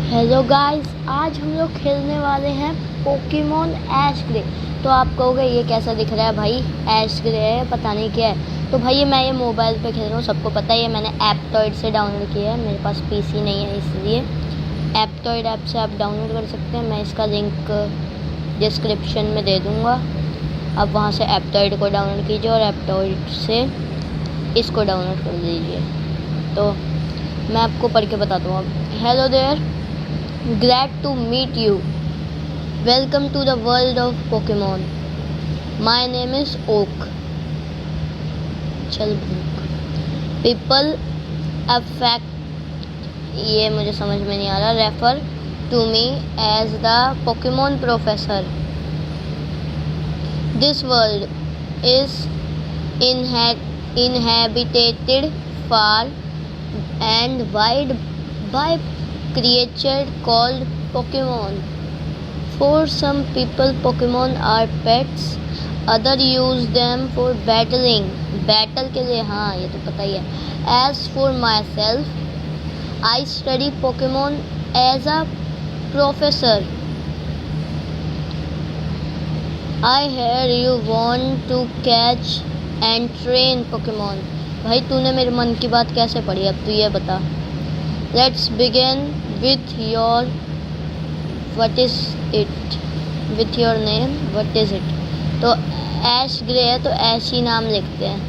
Hello guys, आज हम लोग खेलने वाले हैं पोकेमॉन ऐश ग्रे। तो आप कहोगे ये कैसा दिख रहा है भाई, ऐश ग्रे है पता नहीं क्या है। तो भाई मैं ये मोबाइल पे खेल रहा हूँ, सबको पता है। ये मैंने एप्टॉइड से डाउनलोड किया है, मेरे पास पीसी नहीं है इसलिए एप्टॉइड ऐप से आप डाउनलोड कर सकते हैं। मैं इसका लिंक डिस्क्रिप्शन में दे दूँगा, आप वहाँ से एप्टॉइड को डाउनलोड कीजिए और एप्टॉइड से इसको डाउनलोड कर दीजिए। तो मैं आपको पढ़ के बताता हूँ अब। Hello there, glad to meet you. Welcome to the world of Pokemon. My name is Oak. चल भूख। People affect, ये मुझे समझ में नहीं आ रहा। Refer to me as the Pokemon professor. This world is inhabited far and wide by creature called Pokemon. For some people, Pokemon are pets. Others use them for battling. Battle के लिए, हाँ ये तो पता ही है. As for myself, I study Pokemon as a professor. I hear you want to catch and train Pokemon. भाई तूने मेरे मन की बात कैसे पढ़ी, अब तू ये बता. Let's begin with your what is it, with your name, what is it. तो ऐश ग्रे है तो ऐश ही नाम लिखते हैं.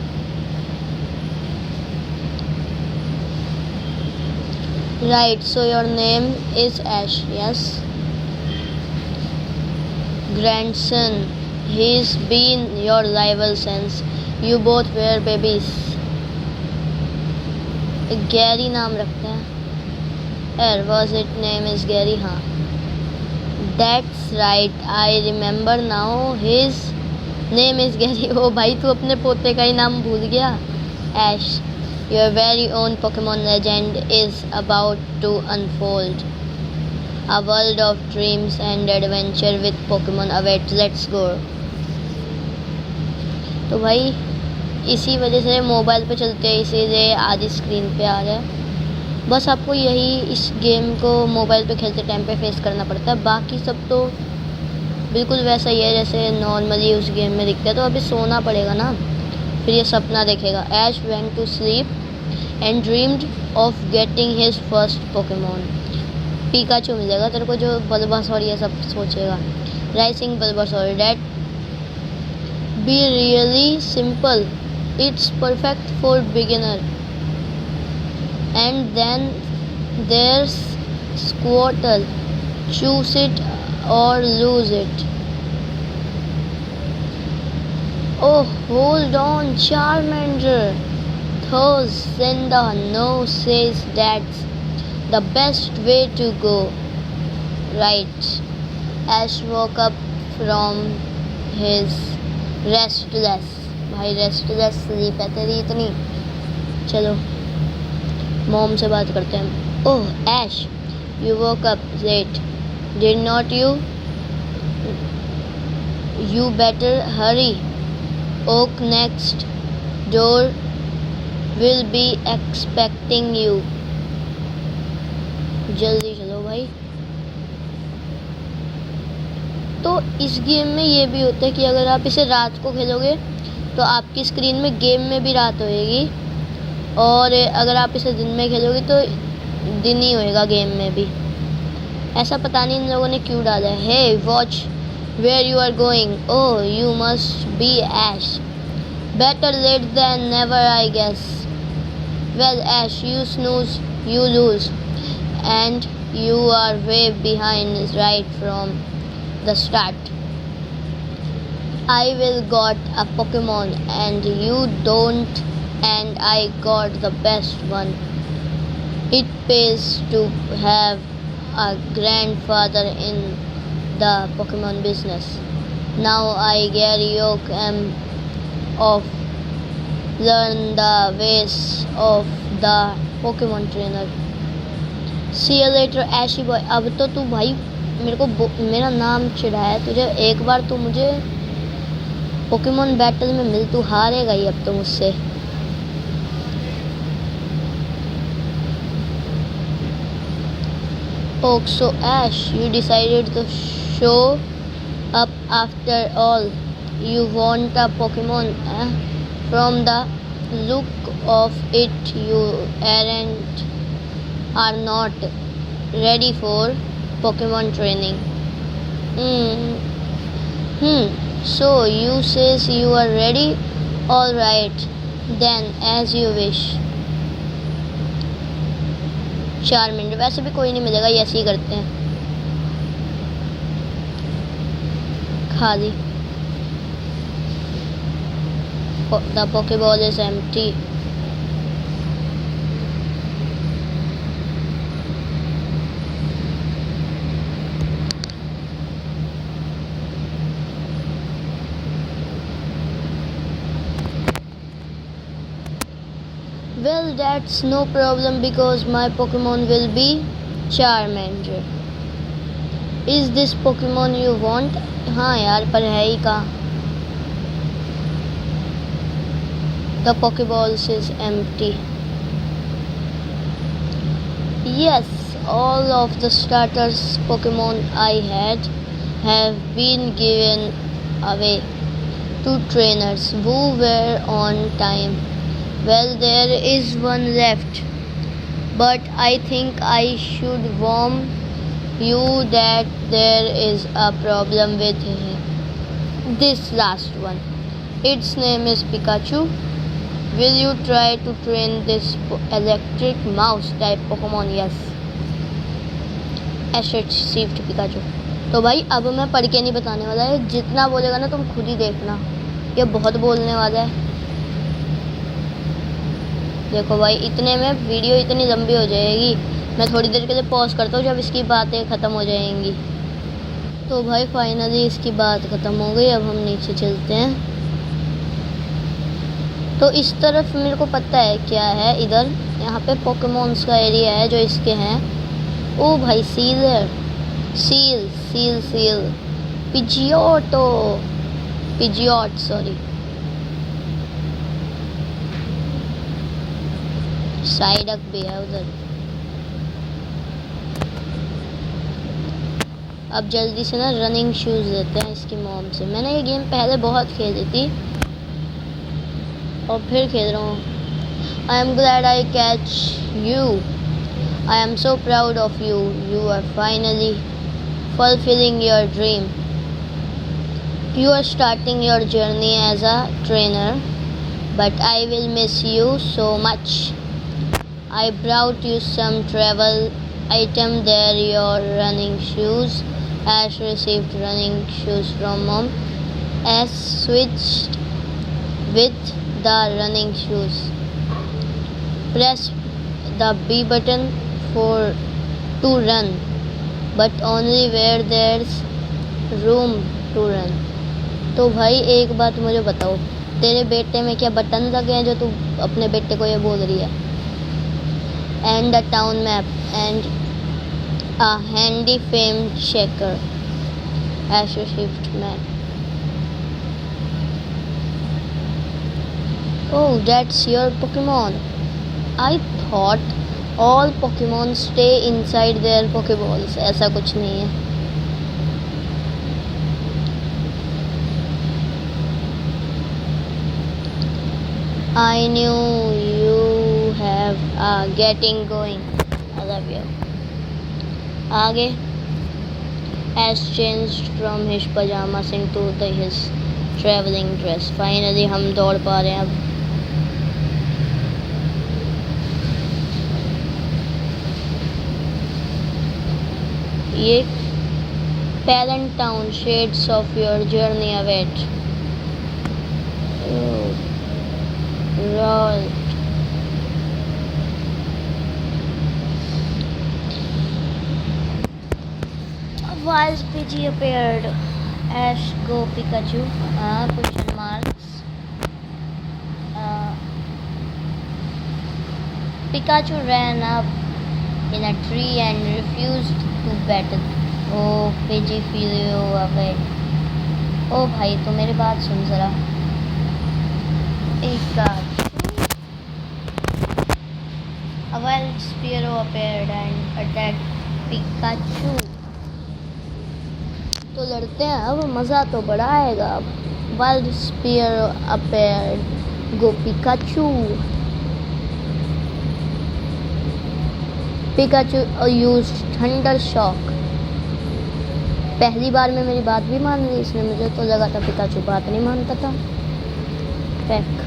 Right, so your name is Ash, yes. Grandson, he's been your rival since you both were babies. Gary नाम रखते हैं. Was it name is Gary? हाँ. That's right, I remember now. His name is Gary. ओ भाई तू अपने पोते का ही नाम भूल गया. Ash, your very own Pokemon legend is about to unfold. A world of dreams and adventure with Pokemon awaits. Let's go. तो भाई इसी वजह से मोबाइल पे चलते हैं, इसीलिए आधी स्क्रीन पे आ रहा है. बस आपको यही इस गेम को मोबाइल पे खेलते टाइम पे फेस करना पड़ता है. बाकी सब तो बिल्कुल वैसा ही है जैसे नॉर्मली उस गेम में दिखता है. तो अभी सोना पड़ेगा ना, फिर ये सपना देखेगा. Ash went to sleep and dreamed of getting his first Pokemon. Pikachu मिलेगा तेरे को जो बल्बासौर ये सब सोचेगा. Rising Bulbasaur, that be really simple, it's perfect for beginner. And then there's Squirtle, choose it or lose it. Oh, hold on, Charmander. Thus Senda no says that's the best way to go. Right. Ash woke up from his restless. भाई restless sleep है तेरी इतनी. चलो mom से बात करते हैं. Oh Ash, you woke up late, did not you? You better hurry. Oak, next door will be expecting you. जल्दी चलो भाई. तो इस गेम में ये भी होता है कि अगर आप इसे रात को खेलोगे तो आपकी स्क्रीन में गेम में भी रात होएगी, और अगर आप इसे दिन में खेलोगे तो दिन ही होएगा गेम में भी. ऐसा पता नहीं इन लोगों ने क्यों डाला है. Hey watch where you are going. Oh you must be Ash. Better late then never I guess. Well Ash, you snooze you lose and you are way behind right from the start. I will got a Pokemon and you don't, and I got the best one. It pays to have a grandfather in the Pokemon business. Now I, Gary Oak, am of learn the ways of the Pokemon trainer. See you later, Ashy boy. अब तो तू भाई मेरे को मेरा नाम चिढ़ाया तुझे. एक बार तू मुझे पोकेमॉन बैटल में मिल, तू हारेगा ही अब तो मुझसे. Oh, so Ash, you decided to show up after all. You want a Pokemon, eh? From the look of it, you are not ready for Pokemon training. Hmm. So you says you are ready? All right. Then as you wish. Charmander, वैसे भी कोई नहीं मिलेगा, ये ऐसे ही करते हैं. खा ली. The Pokeball is empty. Well, that's no problem because my Pokemon will be Charmander. Is this Pokemon you want? हाँ यार, पर है ही कहाँ. The Pokeball is empty. Yes, all of the starters Pokemon I had have been given away to trainers who were on time. Well, there is one left, but I think I should warn you that there is a problem with this last one. Its name is Pikachu. Will you try to train this electric mouse type Pokemon? Yes. Ash received Pikachu. तो भाई अब मैं पढ़ के नहीं बताने वाला है, जितना बोलेगा ना तुम खुद ही देखना, ये बहुत बोलने वाला है. देखो भाई, इतने में वीडियो इतनी लंबी हो जाएगी. मैं थोड़ी देर के लिए पॉज करता हूँ जब इसकी बातें ख़त्म हो जाएंगी. तो भाई फाइनली इसकी बात ख़त्म हो गई. अब हम नीचे चलते हैं. तो इस तरफ मेरे को पता है क्या है. इधर यहाँ पे पोकेमॉन्स का एरिया है जो इसके हैं. ओ भाई सील पिजियोट सॉरी. साइडक भी है उधर. अब जल्दी से ना रनिंग शूज लेते हैं इसकी मॉम से. मैंने ये गेम पहले बहुत खेली थी और फिर खेल रहा हूँ. I am glad I catch you. I am so proud of you. You are finally fulfilling your dream. You are starting your journey as a trainer, but I will miss you so much. I brought you some travel item there, your running shoes. Ash received running shoes from mom. Ash switched with the running shoes. Press the B button to run, but only where there's room to run. तो भाई एक बात मुझे बताओ, तेरे बेटे में क्या बटन लगे हैं जो तू अपने बेटे को ये बोल रही है? And a town map and a handy fame checker. Ash received map. Oh, that's your Pokemon. I thought all Pokemon stay inside their Pokeballs. ऐसा कुछ नहीं है. I knew you have getting going. I love you. आगे Ash changed from his pajamas into his traveling dress. Finally हम दौड़ पा रहे हैं अब. ये Talent Town, shades of your journey await. Right. A wild Pidgey appeared. Ash, go Pikachu. Question marks. Pikachu ran up in a tree and refused to battle. Oh, Pidgey flew away. ओ भाई, तो मेरी बात सुन जरा. एक बात. A wild Spearow appeared and attacked Pikachu. तो लड़ते हैं अब, मज़ा तो बड़ा आएगा। Wild Spearow appeared, go Pikachu. Pikachu use thunder shock. पहली बार में मेरी बात भी मान ली इसने, मुझे तो लगा था पिकाचू बात नहीं मानता था। Pack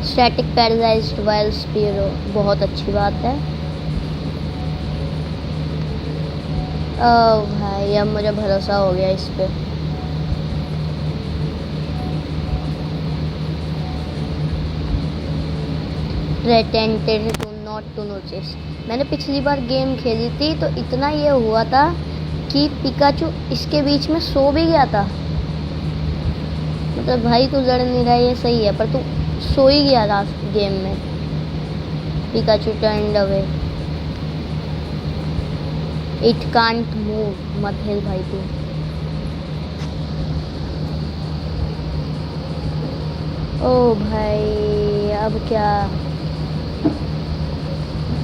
static paralysed wild Spiro, बहुत अच्छी बात है। ओ भाई अब मुझे भरोसा हो गया इस पे। प्रेटेंडेड टू नॉट टू नोटिस। मैंने पिछली बार गेम खेली थी तो इतना ये हुआ था कि पिकाचू इसके बीच में सो भी गया था। मतलब भाई तू लड़ नहीं रहा ये सही है, पर तू सो ही गया लास्ट गेम में। Pikachu turned away. It can't move, मत हिल भाई तू। ओ भाई अब क्या।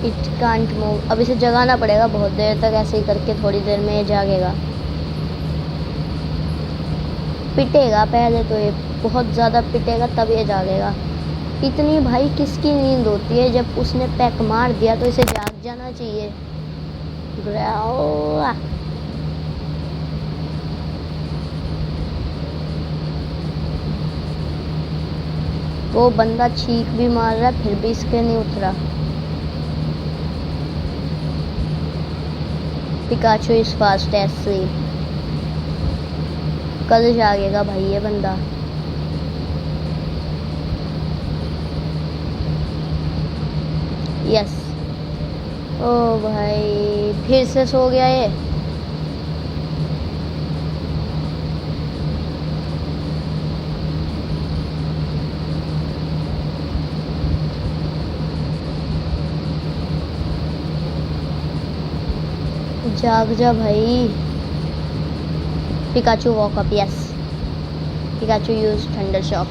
इट कांट मूव, अब इसे जगाना पड़ेगा बहुत देर तक, ऐसे ही करके थोड़ी देर में ये जागेगा। पिटेगा पहले तो, ये बहुत ज़्यादा पिटेगा तब ये जागेगा। इतनी भाई किसकी नींद होती है, जब उसने पैक मार दिया तो इसे जाग जाना चाहिए। वो बंदा चीख भी मार रहा है फिर भी इसके नहीं उतरा। Pikachu is fast asleep. कल जागेगा भाई ये बंदा। यस। ओ भाई फिर से सो गया ये। जाग जा भाई। Pikachu walk up. Yes. Pikachu use thunder shock.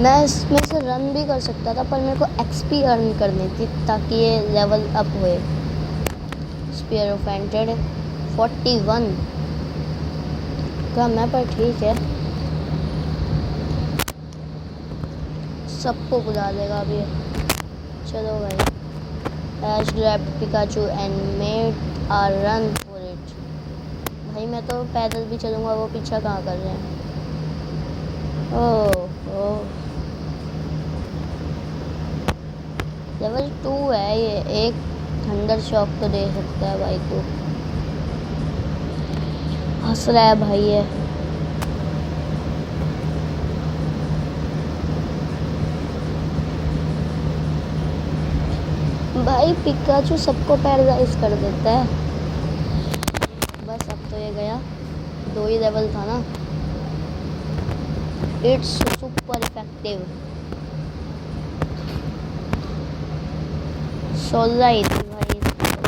मैं इसमें से रन भी कर सकता था, पर मेरे को एक्सपी अर्न करनी थी ताकि ये लेवल अप होए। स्पीयर ऑफ एंटेड 41 कम है पर ठीक है, सबको बुला देगा अभी। चलो भाई। Ash grabbed Pikachu and made a run for it. भाई मैं तो पैदल भी चलूँगा, वो पीछा कहाँ कर रहे हैं। ओह लेवल 2 है ये, एक थंडर शॉक तो दे सकता है भाई। तू हंस रहा है भाई ये। भाई पिकाचू सबको पैरालाइज कर देता है। बस अब तो ये गया, 2 ही लेवल था ना। It's super effective. 16 ही थी भाई,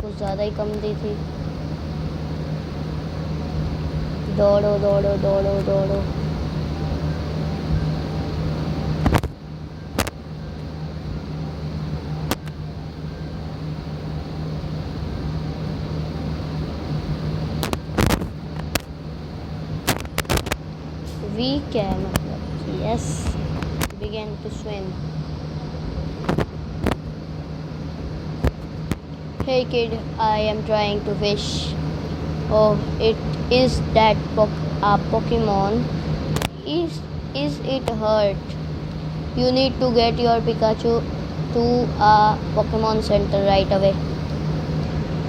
कुछ ज़्यादा ही कम दी थी। दौड़ो दौड़ो दौड़ो दौड़ो। वीक है मतलब। Yes. Begin to swim. Hey kid, I am trying to fish. Oh, is that a Pokemon? Is it hurt? You need to get your Pikachu to a Pokemon Center right away.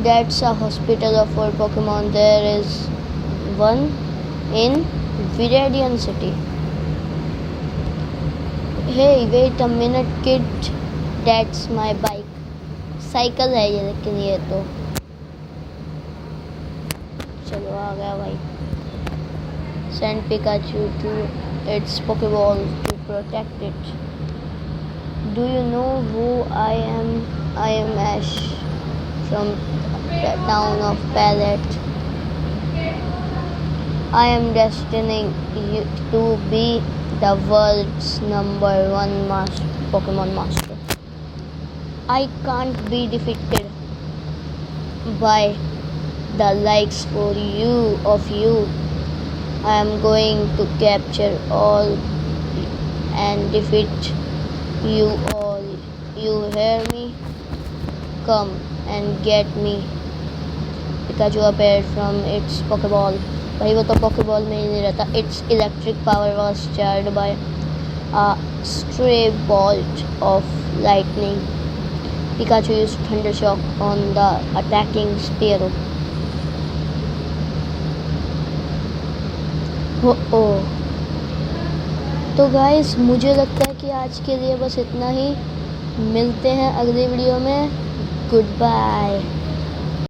That's a hospital for Pokemon. There is one in Viridian City. Hey, wait a minute kid. That's my bike. Cycle है ये, लेकिन ये तो चलो आ गया भाई। Send Pikachu to its Pokeball to protect it. Do you know who I am? I am Ash from the town of Pallet. I am destined to be the world's #1 Pokemon master. I can't be defeated by the likes for you of you. I am going to capture all and defeat you all. You hear me? Come and get me. Pikachu appeared from its Pokeball. भाई वो तो Pokeball में ही नहीं रहता. Its electric power was charged by a stray bolt of lightning. Pikachu used Thunder Shock on the attacking Spearow. Oh. तो guys मुझे लगता है कि आज के लिए बस इतना ही. मिलते हैं अगली वीडियो में. Good bye.